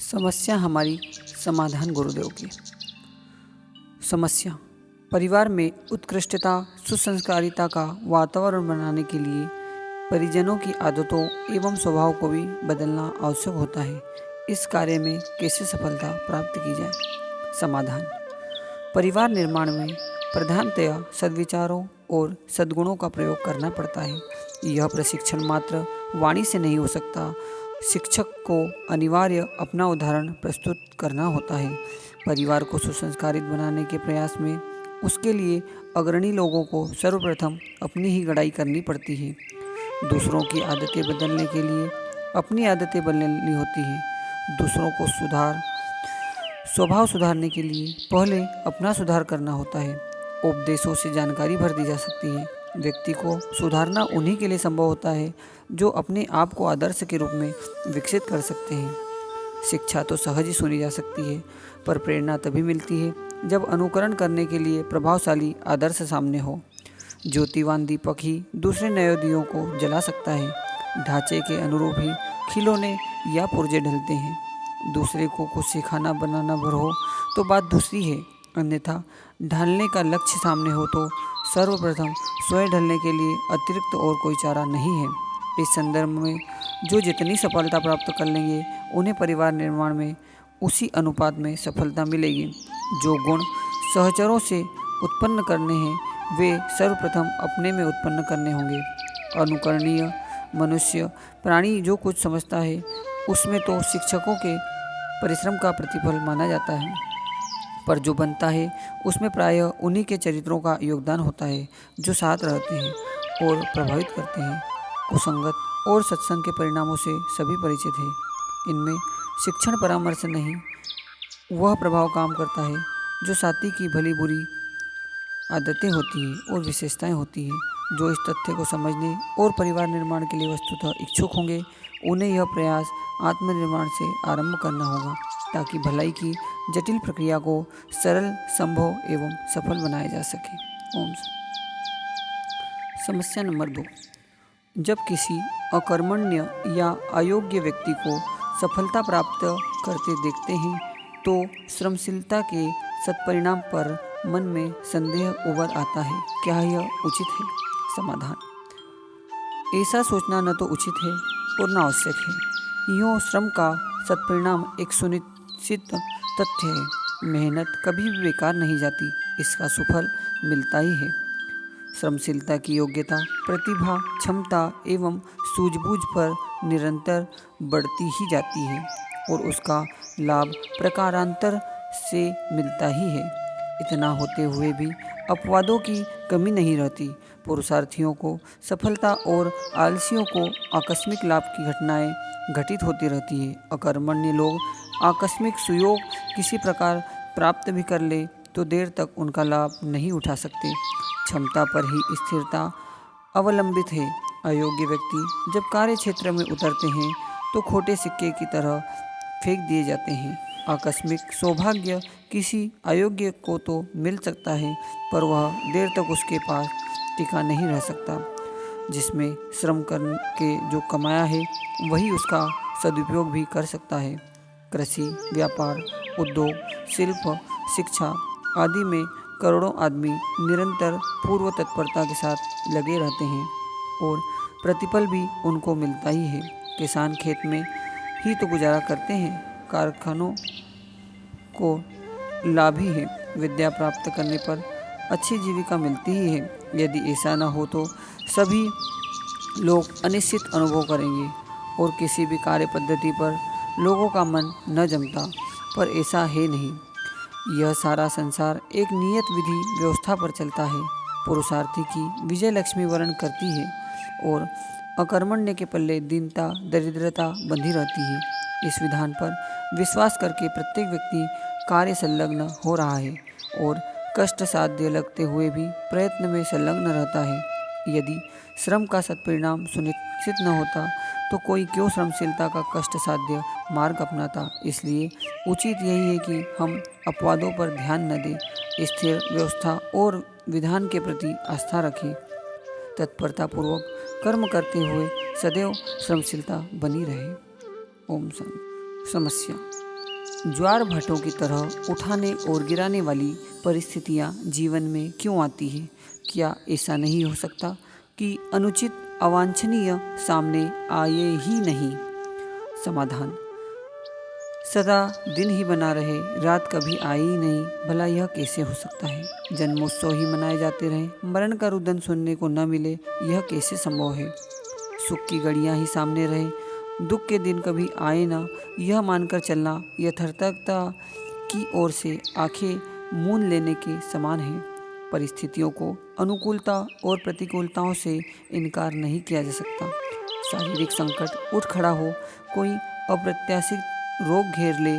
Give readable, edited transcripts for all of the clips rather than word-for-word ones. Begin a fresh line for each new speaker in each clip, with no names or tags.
समस्या हमारी समाधान गुरुदेव की। समस्या परिवार में उत्कृष्टता सुसंस्कारिता का वातावरण बनाने के लिए परिजनों की आदतों एवं स्वभाव को भी बदलना आवश्यक होता है। इस कार्य में कैसे सफलता प्राप्त की जाए? समाधान परिवार निर्माण में प्रधानतया सद्विचारों और सद्गुणों का प्रयोग करना पड़ता है। यह प्रशिक्षण मात्र वाणी से नहीं हो सकता। शिक्षक को अनिवार्य अपना उदाहरण प्रस्तुत करना होता है। परिवार को सुसंस्कारित बनाने के प्रयास में उसके लिए अग्रणी लोगों को सर्वप्रथम अपनी ही गड़ाई करनी पड़ती है। दूसरों की आदतें बदलने के लिए अपनी आदतें बदलनी होती है। दूसरों को स्वभाव सुधारने के लिए पहले अपना सुधार करना होता है। उपदेशों से जानकारी भर दी जा सकती है। व्यक्ति को सुधारना उन्हीं के लिए संभव होता है जो अपने आप को आदर्श के रूप में विकसित कर सकते हैं। शिक्षा तो सहज ही सुनी जा सकती है, पर प्रेरणा तभी मिलती है जब अनुकरण करने के लिए प्रभावशाली आदर्श सामने हो। ज्योतिवान दीपक ही दूसरे नए दियों को जला सकता है। ढांचे के अनुरूप ही खिलौने या पुर्जे ढलते हैं। दूसरे को कुछ सिखाना बनाना भर हो तो बात दूसरी है, अन्यथा ढालने का लक्ष्य सामने हो तो सर्वप्रथम स्वयं ढलने के लिए अतिरिक्त और कोई चारा नहीं है। इस संदर्भ में जो जितनी सफलता प्राप्त कर लेंगे उन्हें परिवार निर्माण में उसी अनुपात में सफलता मिलेगी। जो गुण सहचरों से उत्पन्न करने हैं वे सर्वप्रथम अपने में उत्पन्न करने होंगे। अनुकरणीय मनुष्य प्राणी जो कुछ समझता है उसमें तो शिक्षकों के परिश्रम का प्रतिफल माना जाता है, पर जो बनता है उसमें प्रायः उन्हीं के चरित्रों का योगदान होता है जो साथ रहते हैं और प्रभावित करते हैं। कुसंगत और सत्संग के परिणामों से सभी परिचित हैं। इनमें शिक्षण परामर्श नहीं, वह प्रभाव काम करता है जो साथी की भली बुरी आदतें होती हैं और विशेषताएं होती हैं। जो इस तथ्य को समझने और परिवार निर्माण के लिए वस्तुतः इच्छुक होंगे उन्हें यह प्रयास आत्मनिर्माण से आरंभ करना होगा ताकि भलाई की जटिल प्रक्रिया को सरल, संभव एवं सफल बनाया जा सके। ओम। समस्या नंबर 2। जब किसी अकर्मण्य या अयोग्य व्यक्ति को सफलता प्राप्त करते देखते हैं तो श्रमशीलता के सत्परिणाम पर मन में संदेह उभर आता है। क्या यह उचित है? समाधान ऐसा सोचना न तो उचित है और न आवश्यक है। यूँ श्रम का सत्परिणाम एक सुनिश्चित तथ्य है। मेहनत कभी भी बेकार नहीं जाती, इसका सुफल मिलता ही है। श्रमशीलता की योग्यता, प्रतिभा, क्षमता एवं सूझबूझ पर निरंतर बढ़ती ही जाती है और उसका लाभ प्रकारांतर से मिलता ही है। इतना होते हुए भी अपवादों की कमी नहीं रहती। पुरुषार्थियों को सफलता और आलसियों को आकस्मिक लाभ की घटनाएं घटित होती रहती है। अकर्मण्य लोग आकस्मिक सुयोग किसी प्रकार प्राप्त भी कर ले तो देर तक उनका लाभ नहीं उठा सकते। क्षमता पर ही स्थिरता अवलंबित है। अयोग्य व्यक्ति जब कार्य क्षेत्र में उतरते हैं तो खोटे सिक्के की तरह फेंक दिए जाते हैं। आकस्मिक सौभाग्य किसी अयोग्य को तो मिल सकता है, पर वह देर तक उसके पास टिका नहीं रह सकता। जिसमें श्रम करके जो कमाया है वही उसका सदुपयोग भी कर सकता है। कृषि, व्यापार, उद्योग, शिल्प, शिक्षा आदि में करोड़ों आदमी निरंतर पूर्व तत्परता के साथ लगे रहते हैं और प्रतिफल भी उनको मिलता ही है। किसान खेत में ही तो गुजारा करते हैं, कारखानों को लाभ ही है। विद्या प्राप्त करने पर अच्छी जीविका मिलती ही है। यदि ऐसा न हो तो सभी लोग अनिश्चित अनुभव करेंगे और किसी भी कार्य पद्धति पर लोगों का मन न जमता, पर ऐसा है नहीं। यह सारा संसार एक नियत विधि व्यवस्था पर चलता है। पुरुषार्थी की विजय लक्ष्मी वर्ण करती है और अकर्मण्य के पल्ले दीनता, दरिद्रता बंधी रहती है। इस विधान पर विश्वास करके प्रत्येक व्यक्ति कार्य संलग्न हो रहा है और कष्ट साध्य लगते हुए भी प्रयत्न में संलग्न रहता है। यदि श्रम का सत्परिणाम सुनिश्चित न होता तो कोई क्यों श्रमशीलता का कष्ट साध्य मार्ग अपनाता। इसलिए उचित यही है कि हम अपवादों पर ध्यान न दें, स्थिर व्यवस्था और विधान के प्रति आस्था रखें, तत्परतापूर्वक कर्म करते हुए सदैव श्रमशीलता बनी रहे। ओम शांति। समस्या ज्वार भाटों की तरह उठाने और गिराने वाली परिस्थितियाँ जीवन में क्यों आती हैं? क्या ऐसा नहीं हो सकता कि अनुचित अवांछनीय सामने आए ही नहीं? समाधान: सदा दिन ही बना रहे, रात कभी आई ही नहीं, भला यह कैसे हो सकता है? जन्मोत्सव ही मनाए जाते रहे, मरण का रुदन सुनने को न मिले, यह कैसे संभव है? सुख की घड़ियाँ ही सामने रहे, दुख के दिन कभी आए ना, यह मानकर चलना यथार्थता की ओर से आंखें मूंद लेने के समान है। परिस्थितियों को अनुकूलता और प्रतिकूलताओं से इनकार नहीं किया जा सकता। शारीरिक संकट उठ खड़ा हो, कोई अप्रत्याशित रोग घेर ले,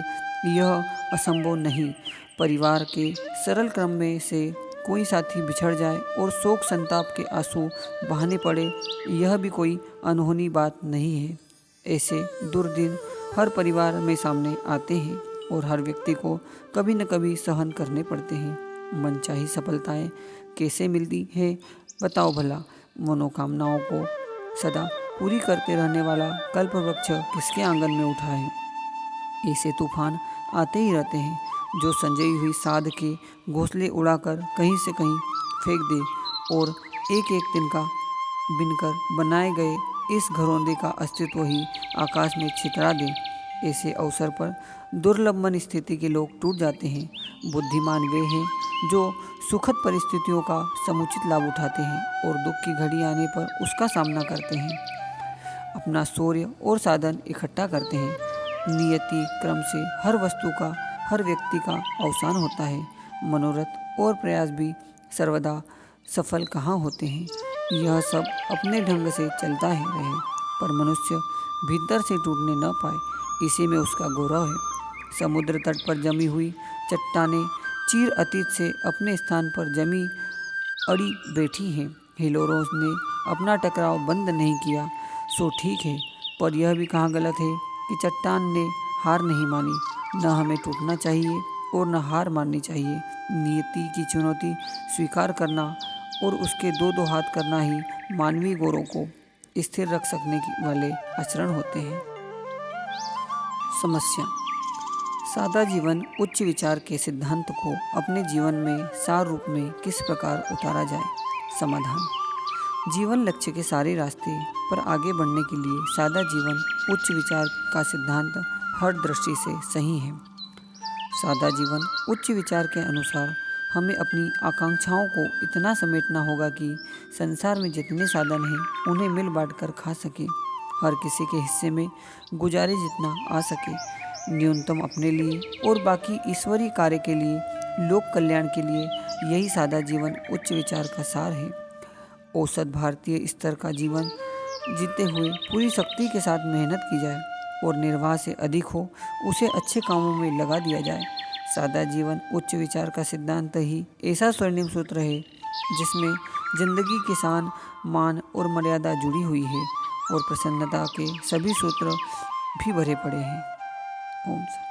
यह असंभव नहीं। परिवार के सरल क्रम में से कोई साथी बिछड़ जाए और शोक संताप के आंसू बहाने पड़े, यह भी कोई अनहोनी बात नहीं है। ऐसे दुर्दिन हर परिवार में सामने आते हैं और हर व्यक्ति को कभी न कभी सहन करने पड़ते हैं। मनचाही सफलताएं कैसे मिलती है बताओ भला? मनोकामनाओं को सदा पूरी करते रहने वाला कल्पवृक्ष किसके आंगन में उठा है? ऐसे तूफान आते ही रहते हैं जो संजयी हुई साध के घोंसले उड़ाकर कहीं से कहीं फेंक दे और एक एक तिनका बिनकर बनाए गए इस घरौंदे का अस्तित्व ही आकाश में छितरा दे। ऐसे अवसर पर दुर्लभ मन स्थिति के लोग टूट जाते हैं। बुद्धिमान वे हैं जो सुखद परिस्थितियों का समुचित लाभ उठाते हैं और दुख की घड़ी आने पर उसका सामना करते हैं। अपना शौर्य और साधन इकट्ठा करते हैं। नियति क्रम से हर वस्तु का, हर व्यक्ति का अवसान होता है। मनोरथ और प्रयास भी सर्वदा सफल कहाँ होते हैं। यह सब अपने ढंग से चलता है रहे, पर मनुष्य भीतर से टूटने न पाए, इसी में उसका गौरव है। समुद्र तट पर जमी हुई चट्टानें चीर अतीत से अपने स्थान पर जमी अड़ी बैठी हैं। हिलोरों ने अपना टकराव बंद नहीं किया सो ठीक है, पर यह भी कहाँ गलत है कि चट्टान ने हार नहीं मानी। न हमें टूटना चाहिए और न हार माननी चाहिए। नियति की चुनौती स्वीकार करना और उसके दो दो हाथ करना ही मानवीय गौरव को स्थिर रख सकने वाले आचरण होते हैं। समस्या: सादा जीवन उच्च विचार के सिद्धांत को अपने जीवन में सार रूप में किस प्रकार उतारा जाए? समाधान: जीवन लक्ष्य के सारे रास्ते पर आगे बढ़ने के लिए सादा जीवन उच्च विचार का सिद्धांत हर दृष्टि से सही है। सादा जीवन उच्च विचार के अनुसार हमें अपनी आकांक्षाओं को इतना समेटना होगा कि संसार में जितने साधन हैं उन्हें मिल बांट कर खा सके, हर किसी के हिस्से में गुजारे जितना आ सके, न्यूनतम अपने लिए और बाकी ईश्वरीय कार्य के लिए, लोक कल्याण के लिए। यही सादा जीवन उच्च विचार का सार है। औसत भारतीय स्तर का जीवन जीते हुए पूरी शक्ति के साथ मेहनत की जाए और निर्वाह से अधिक हो उसे अच्छे कामों में लगा दिया जाए। सादा जीवन उच्च विचार का सिद्धांत ही ऐसा स्वर्णिम सूत्र है जिसमें जिंदगी के शान, मान और मर्यादा जुड़ी हुई है और प्रसन्नता के सभी सूत्र भी भरे पड़े हैं। ओम शांति।